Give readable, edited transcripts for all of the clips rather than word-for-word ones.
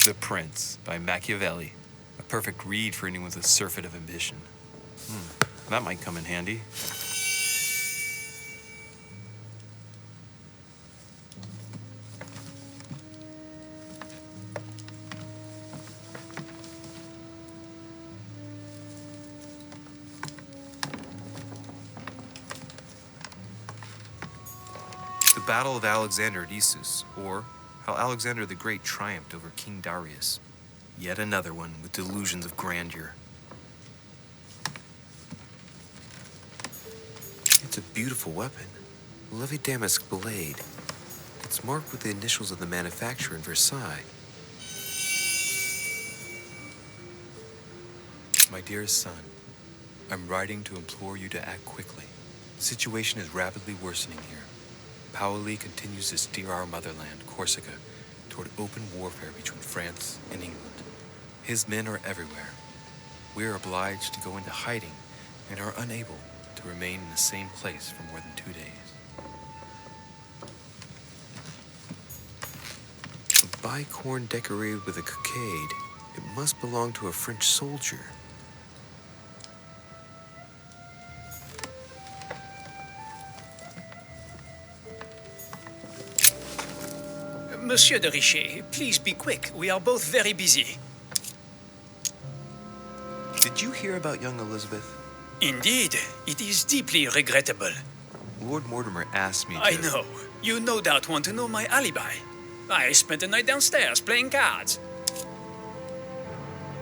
The Prince by Machiavelli. A perfect read for anyone with a surfeit of ambition. That might come in handy. The Battle of Alexander at Issus, or How Alexander the Great Triumphed Over King Darius. Yet another one with delusions of grandeur. It's a beautiful weapon. Lovely damask blade. It's marked with the initials of the manufacturer in Versailles. My dearest son, I'm writing to implore you to act quickly. The situation is rapidly worsening here. Paoli continues to steer our motherland, Corsica, toward open warfare between France and England. His men are everywhere. We are obliged to go into hiding and are unable to remain in the same place for more than 2 days. A bicorn decorated with a cockade. It must belong to a French soldier. Monsieur de Рише, please be quick. We are both very busy. Did you hear about young Elizabeth? Indeed, it is deeply regrettable. Lord Mortimer asked me to... I know. You no doubt want to know my alibi. I spent the night downstairs playing cards.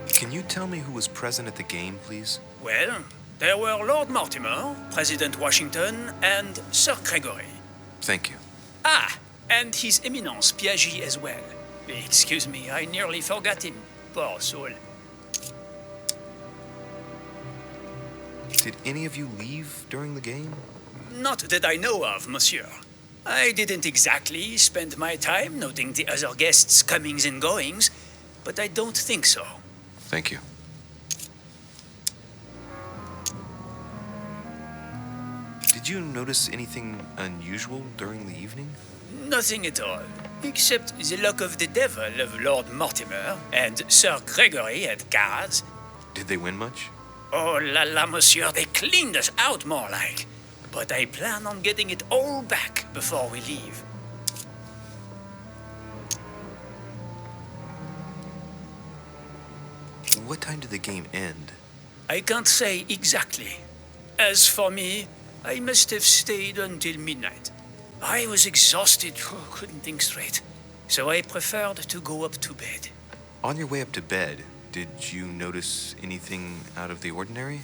Can you tell me who was present at the game, please? Well, there were Lord Mortimer, President Washington, and Sir Gregory. Thank you. Ah, and His Eminence Piaget as well. Excuse me, I nearly forgot him. Poor soul. Did any of you leave during the game? Not that I know of, monsieur. I didn't exactly spend my time noting the other guests' comings and goings, but I don't think so. Thank you. Did you notice anything unusual during the evening? Nothing at all, except the luck of the devil of Lord Mortimer and Sir Gregory at cards. Did they win much? Oh la la, monsieur, they cleaned us out more like. But I plan on getting it all back before we leave. What time did the game end? I can't say exactly. As for me, I must have stayed until midnight. I was exhausted, couldn't think straight. So I preferred to go up to bed. On your way up to bed, did you notice anything out of the ordinary?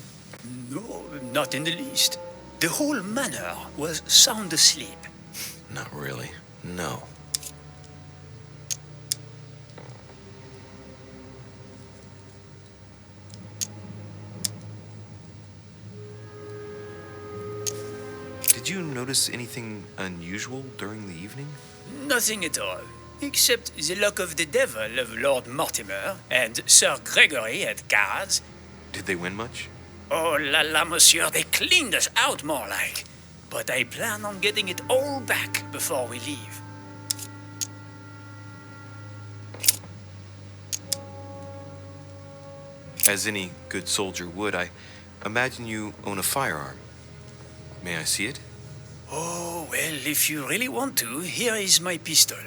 No, not in the least. The whole manor was sound asleep. Not really, no. Did you notice anything unusual during the evening? Nothing at all, except the luck of the devil of Lord Mortimer and Sir Gregory at cards. Did they win much? Oh la la, monsieur, they cleaned us out more like. But I plan on getting it all back before we leave. As any good soldier would, I imagine you own a firearm. May I see it? Oh, well, if you really want to, here is my pistol.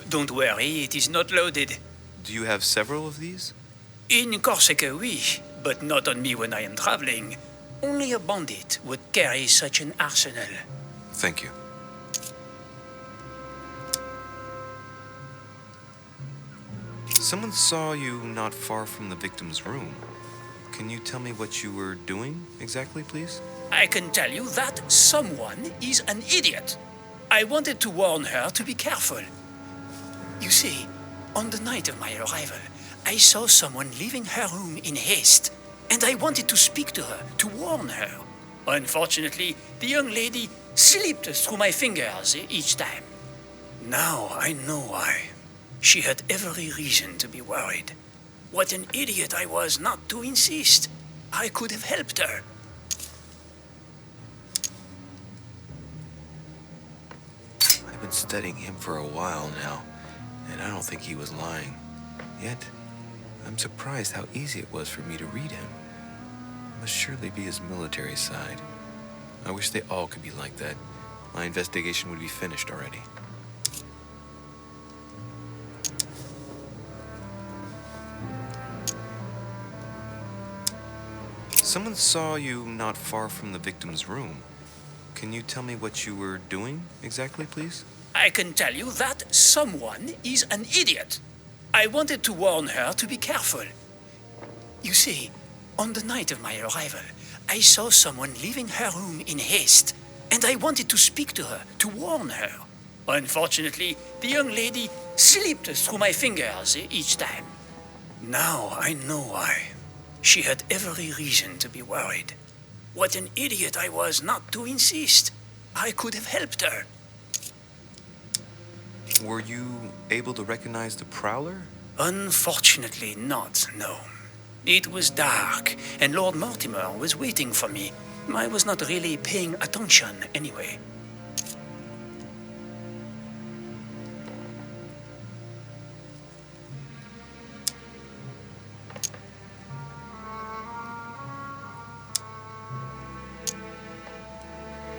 Don't worry, it is not loaded. Do you have several of these? In Corsica, oui, but not on me when I am traveling. Only a bandit would carry such an arsenal. Thank you. Someone saw you not far from the victim's room. Can you tell me what you were doing exactly, please? I can tell you that someone is an idiot. I wanted to warn her to be careful. You see, on the night of my arrival, I saw someone leaving her room in haste, and I wanted to speak to her, to warn her. Unfortunately, the young lady slipped through my fingers each time. Now I know why. She had every reason to be worried. What an idiot I was not to insist. I could have helped her. I've been studying him for a while now, and I don't think he was lying. Yet, I'm surprised how easy it was for me to read him. It must surely be his military side. I wish they all could be like that. My investigation would be finished already. Someone saw you not far from the victim's room. Can you tell me what you were doing exactly, please? I can tell you that someone is an idiot. I wanted to warn her to be careful. You see, on the night of my arrival, I saw someone leaving her room in haste, and I wanted to speak to her, to warn her. Unfortunately, the young lady slipped through my fingers each time. Now I know why. She had every reason to be worried. What an idiot I was not to insist. I could have helped her. Were you able to recognize the prowler? Unfortunately not, no. It was dark, and Lord Mortimer was waiting for me. I was not really paying attention anyway.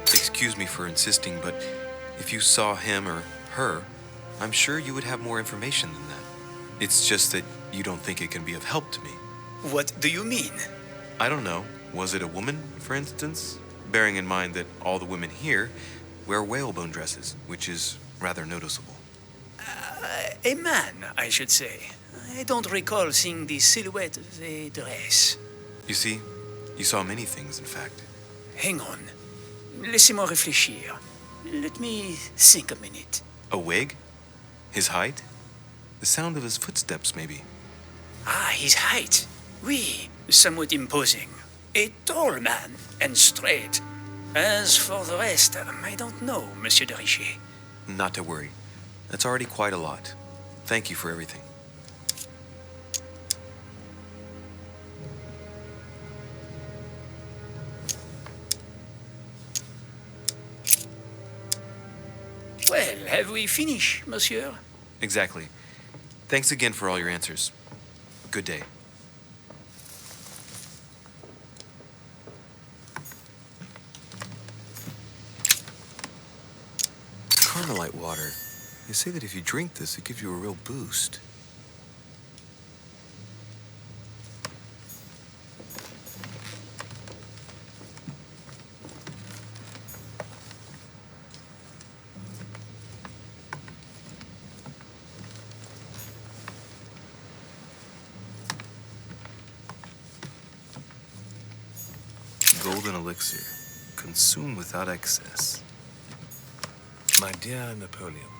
Excuse me for insisting, but if you saw him or her, I'm sure you would have more information than that. It's just that you don't think it can be of help to me. What do you mean? I don't know. Was it a woman, for instance? Bearing in mind that all the women here wear whalebone dresses, which is rather noticeable. A man, I should say. I don't recall seeing the silhouette of a dress. You see, you saw many things, in fact. Hang on. Laissez-moi réfléchir. Let me think a minute. A wig? His height? The sound of his footsteps, maybe. Ah, his height. Oui, somewhat imposing. A tall man, and straight. As for the rest, I don't know, Monsieur de Рише. Not to worry. That's already quite a lot. Thank you for everything. Well, have we finished, monsieur? Exactly. Thanks again for all your answers. Good day. Carmelite water. They say that if you drink this, it gives you a real boost. Golden elixir. Consume without excess. My dear Napoleon,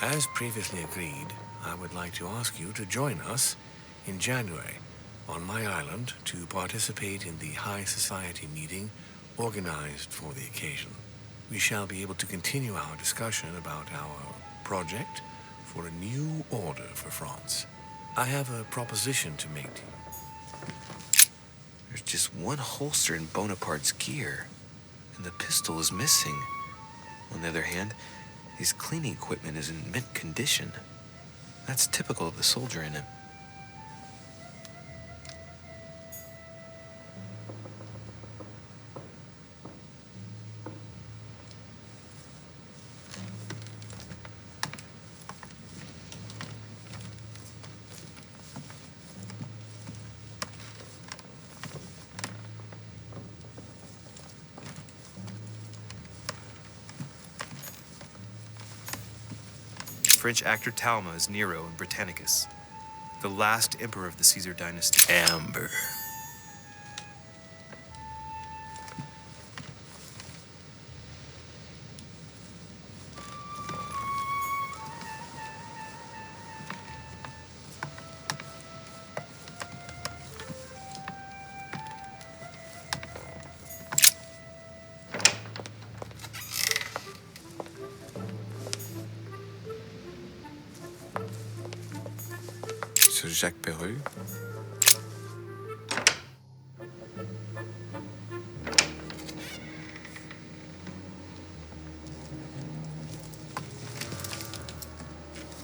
as previously agreed, I would like to ask you to join us in January on my island to participate in the high society meeting organized for the occasion. We shall be able to continue our discussion about our project for a new order for France. I have a proposition to make to you. There's just one holster in Bonaparte's gear, and the pistol is missing. On the other hand, his cleaning equipment is in mint condition. That's typical of the soldier in him. French actor Talma is Nero in Britannicus, the last emperor of the Caesar dynasty. Amber. Jacques Perreux.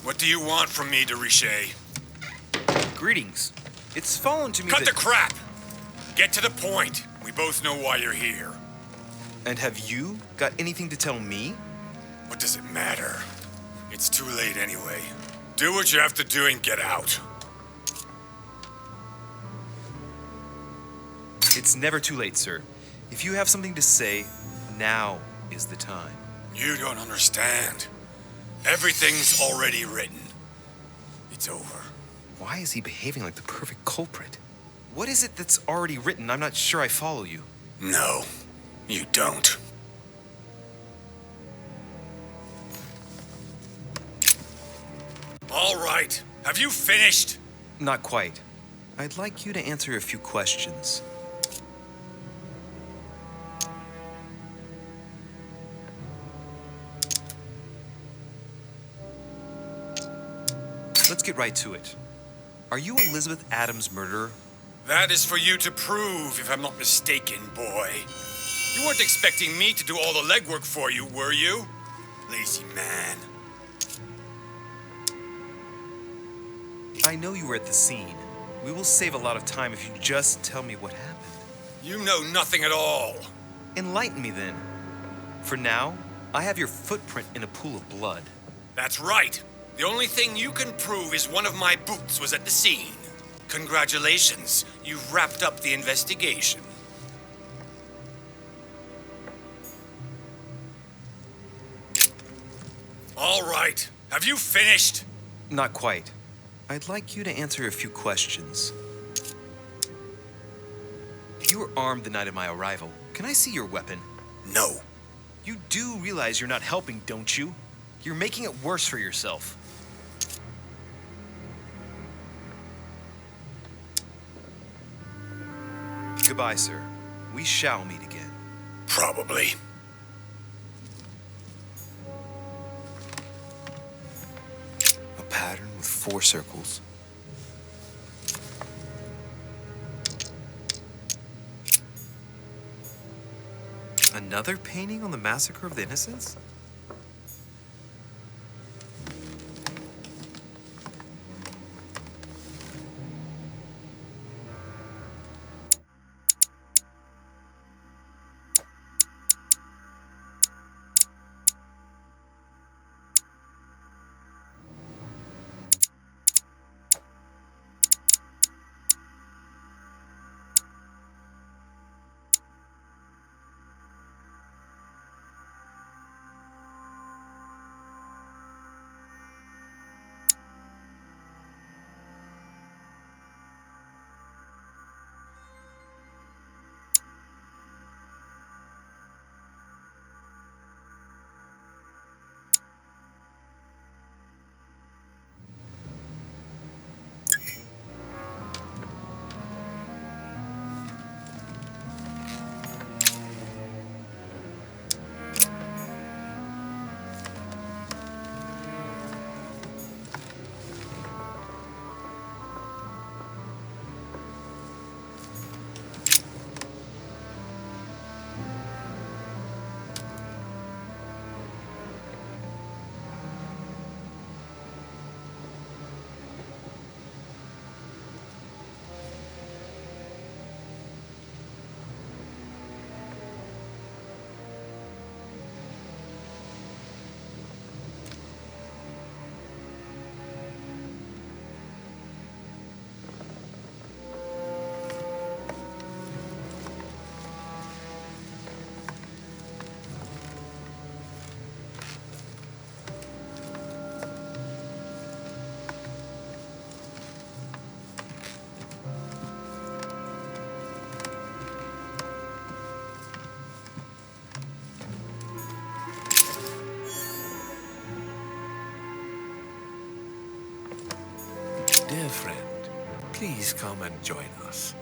What do you want from me, de Рише? Greetings. It's fallen to me Cut that... the crap! Get to the point. We both know why you're here. And have you got anything to tell me? What does it matter? It's too late anyway. Do what you have to do and get out. It's never too late, sir. If you have something to say, now is the time. You don't understand. Everything's already written. It's over. Why is he behaving like the perfect culprit? What is it that's already written? I'm not sure I follow you. No, you don't. All right. Have you finished? Not quite. I'd like you to answer a few questions. Let's get right to it. Are you Elizabeth Adams' murderer? That is for you to prove, if I'm not mistaken, boy. You weren't expecting me to do all the legwork for you, were you? Lazy man. I know you were at the scene. We will save a lot of time if you just tell me what happened. You know nothing at all. Enlighten me then. For now, I have your footprint in a pool of blood. That's right. The only thing you can prove is one of my boots was at the scene. Congratulations, you've wrapped up the investigation. All right, have you finished? Not quite. I'd like you to answer a few questions. You were armed the night of my arrival. Can I see your weapon? No. You do realize you're not helping, don't you? You're making it worse for yourself. Goodbye, sir. We shall meet again. Probably. A pattern with 4 circles. Another painting on the massacre of the innocents? Dear friend, please come and join us.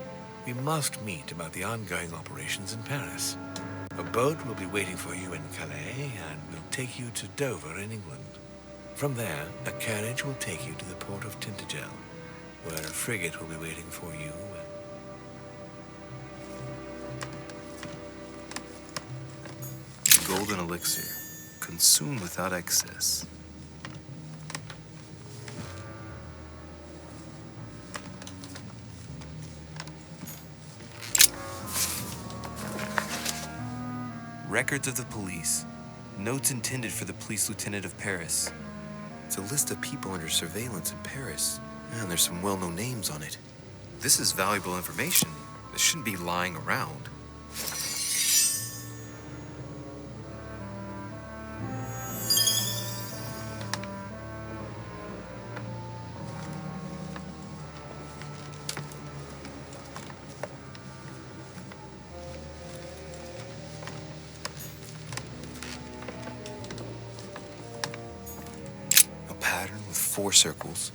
We must meet about the ongoing operations in Paris. A boat will be waiting for you in Calais and will take you to Dover in England. From there, a carriage will take you to the port of Tintagel, where a frigate will be waiting for you. Golden elixir. Consume without excess. Records of the police. Notes intended for the police lieutenant of Paris. It's a list of people under surveillance in Paris. And there's some well-known names on it. This is valuable information. This shouldn't be lying around. A pattern with 4 circles.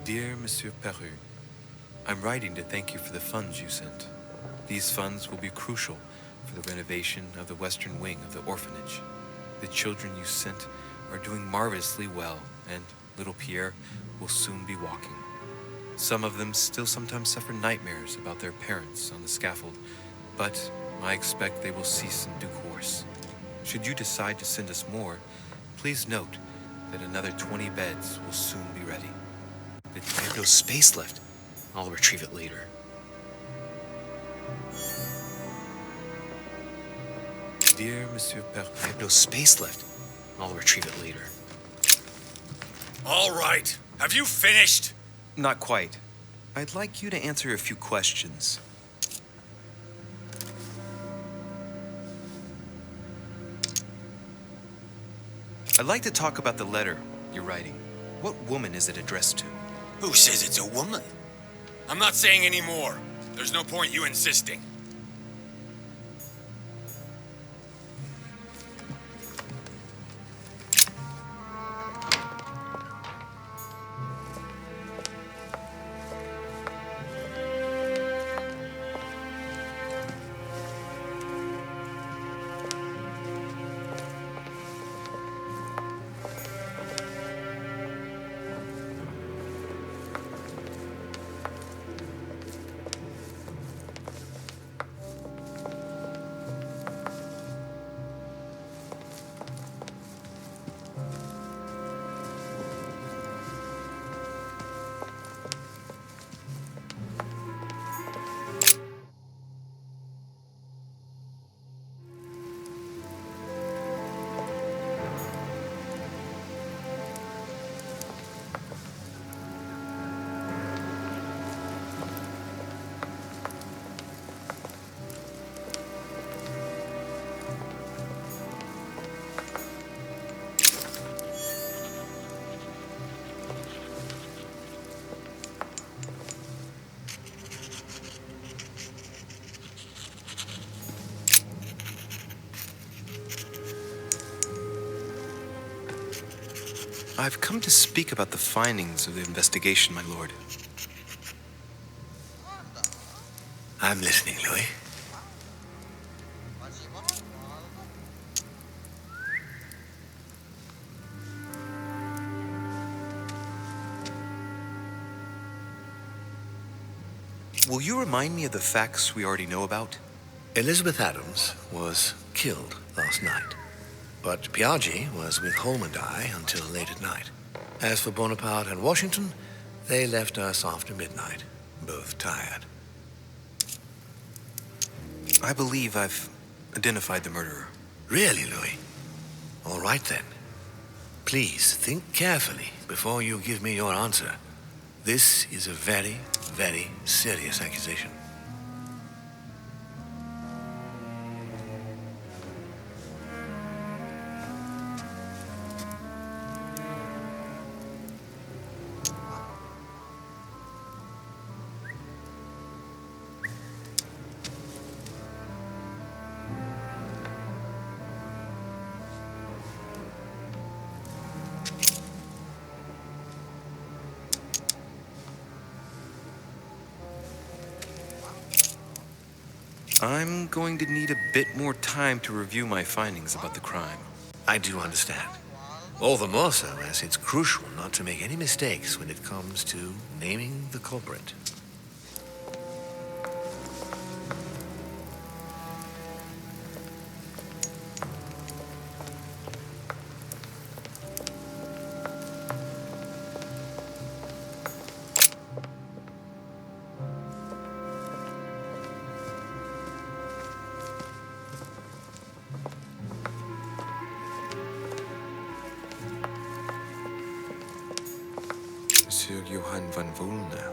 Dear Monsieur Perru, I'm writing to thank you for the funds you sent. These funds will be crucial for the renovation of the western wing of the orphanage. The children you sent are doing marvelously well, and little Pierre will soon be walking. Some of them still sometimes suffer nightmares about their parents on the scaffold, but I expect they will cease in due course. Should you decide to send us more, please note that another 20 beds will soon be ready. I have no space left. I'll retrieve it later. Dear Monsieur Perru, I have no space left. I'll retrieve it later. All right. Have you finished? Not quite. I'd like you to answer a few questions. I'd like to talk about the letter you're writing. What woman is it addressed to? Who says it's a woman? I'm not saying any more. There's no point you insisting. I've come to speak about the findings of the investigation, my lord. I'm listening, Louis. Will you remind me of the facts we already know about? Elizabeth Adams was killed last night, but Piaggi was with Holm and I until late at night. As for Bonaparte and Washington, they left us after midnight, both tired. I believe I've identified the murderer. Really, Louis? All right then. Please think carefully before you give me your answer. This is a very, very serious accusation. I'm going to need a bit more time to review my findings about the crime. I do understand. All the more so as it's crucial not to make any mistakes when it comes to naming the culprit. Sir Johann van Volna.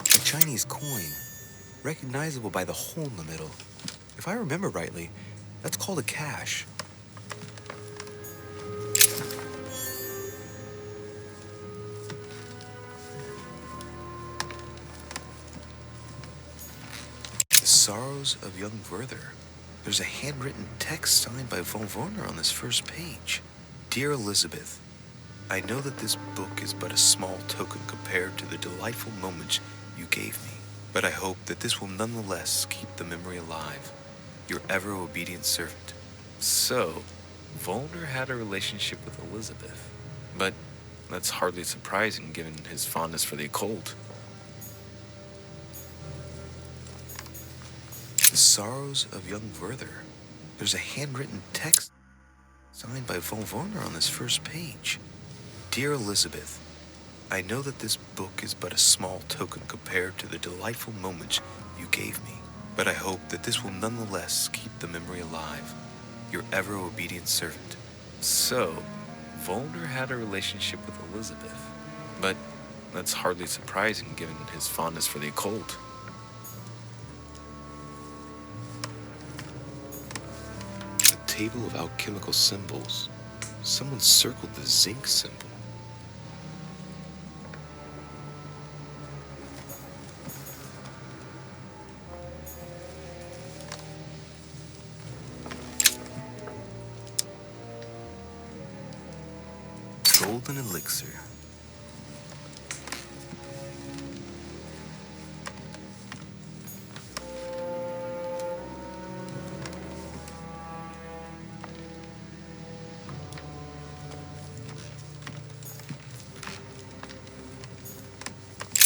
A Chinese coin, recognizable by the hole in the middle. If I remember rightly, that's called a cash. The Sorrows of Young Werther. There's a handwritten text signed by von Werner on this first page. Dear Elizabeth, I know that this book is but a small token compared to the delightful moments you gave me, but I hope that this will nonetheless keep the memory alive. Your ever-obedient servant. So, Volner had a relationship with Elizabeth, but that's hardly surprising given his fondness for the occult. The Sorrows of Young Werther. There's a handwritten text signed by von Werner on this first page. Dear Elizabeth, I know that this book is but a small token compared to the delightful moments you gave me, but I hope that this will nonetheless keep the memory alive. Your ever-obedient servant. So, Volner had a relationship with Elizabeth, but that's hardly surprising given his fondness for the occult. A table of alchemical symbols. Someone circled the zinc symbol. Golden elixir.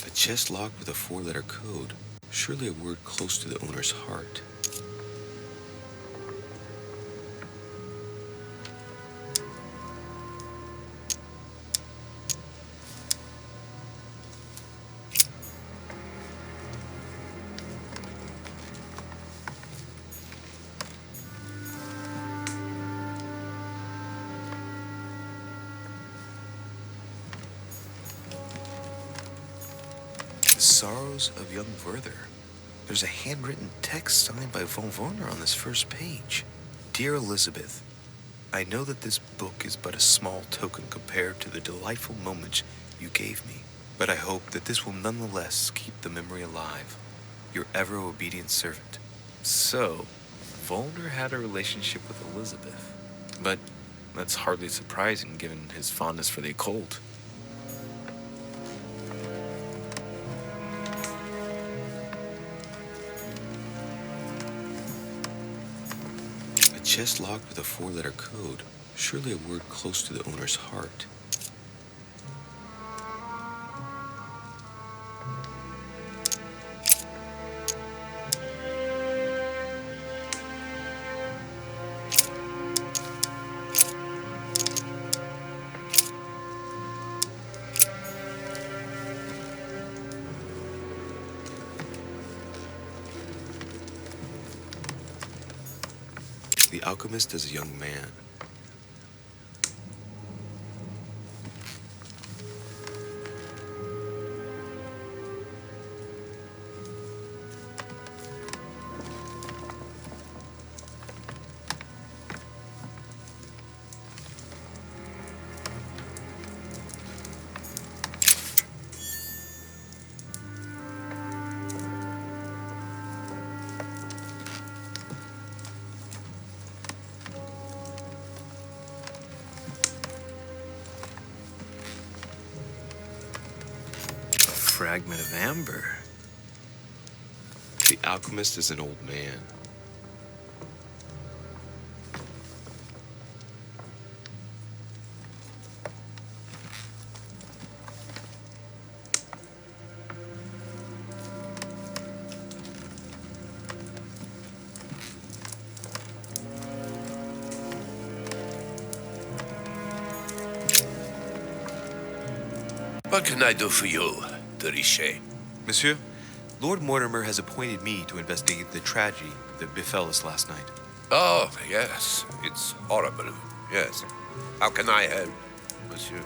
A chest locked with a 4-letter code. Surely a word close to the owner's heart. The Sorrows of Young Werther. There's a handwritten text signed by von Werner on this first page. Dear Elizabeth, I know that this book is but a small token compared to the delightful moments you gave me, but I hope that this will nonetheless keep the memory alive. Your ever-obedient servant. So, Volner had a relationship with Elizabeth, but that's hardly surprising given his fondness for the occult. A chest locked with a 4-letter code. Surely a word close to the owner's heart. The alchemist is a young man. Fragment of amber. The alchemist is an old man. What can I do for you, Рише? Monsieur, Lord Mortimer has appointed me to investigate the tragedy that befell us last night. Oh, yes. It's horrible. Yes. How can I help, monsieur?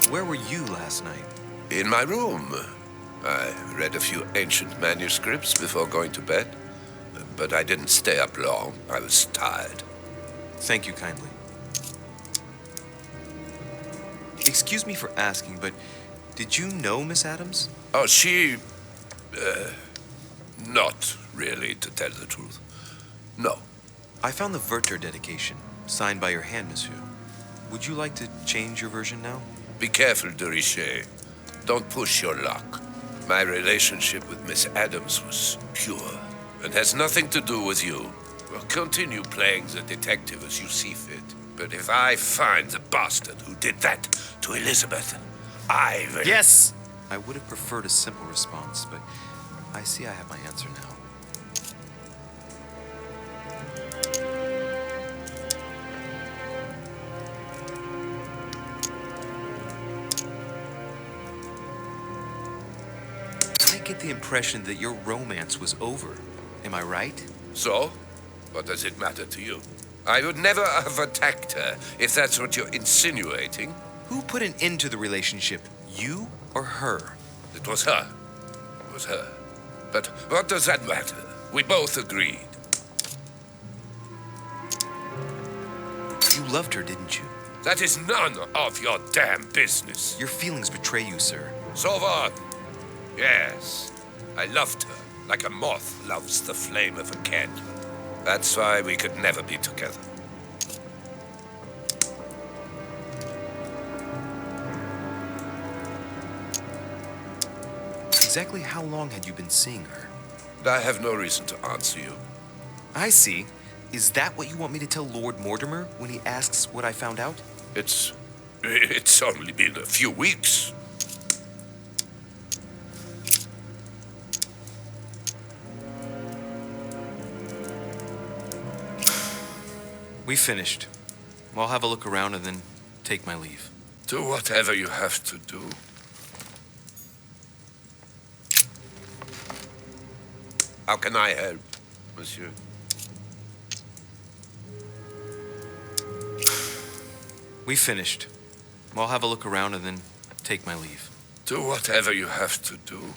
Where were you last night? In my room. I read a few ancient manuscripts before going to bed. But I didn't stay up long. I was tired. Thank you kindly. Excuse me for asking, but did you know Miss Adams? Oh, she... not really, to tell the truth. No. I found the Werther dedication, signed by your hand, monsieur. Would you like to change your version now? Be careful, Рише. Don't push your luck. My relationship with Miss Adams was pure and has nothing to do with you. Well, continue playing the detective as you see fit. But if I find the bastard who did that to Elizabeth, I will... Yes! I would have preferred a simple response, but I see I have my answer now. I get the impression that your romance was over. Am I right? So? What does it matter to you? I would never have attacked her, if that's what you're insinuating. Who put an end to the relationship? You or her? It was her. It was her. But what does that matter? We both agreed. You loved her, didn't you? That is none of your damn business. Your feelings betray you, sir. So what? Yes, I loved her, like a moth loves the flame of a candle. That's why we could never be together. Exactly how long had you been seeing her? I have no reason to answer you. I see. Is that what you want me to tell Lord Mortimer when he asks what I found out? It's only been a few weeks. We finished. I'll have a look around and then take my leave. Do whatever you have to do. How can I help, monsieur? We finished. I'll have a look around and then take my leave. Do whatever you have to do.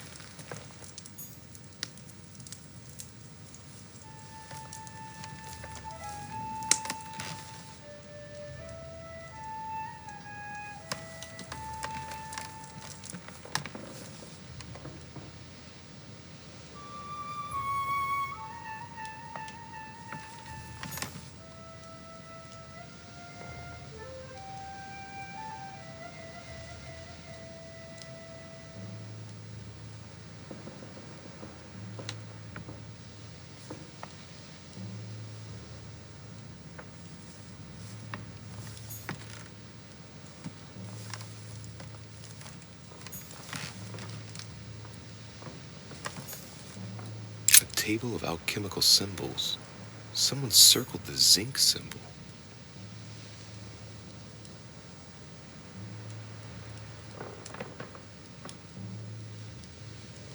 Table of alchemical symbols. Someone circled the zinc symbol.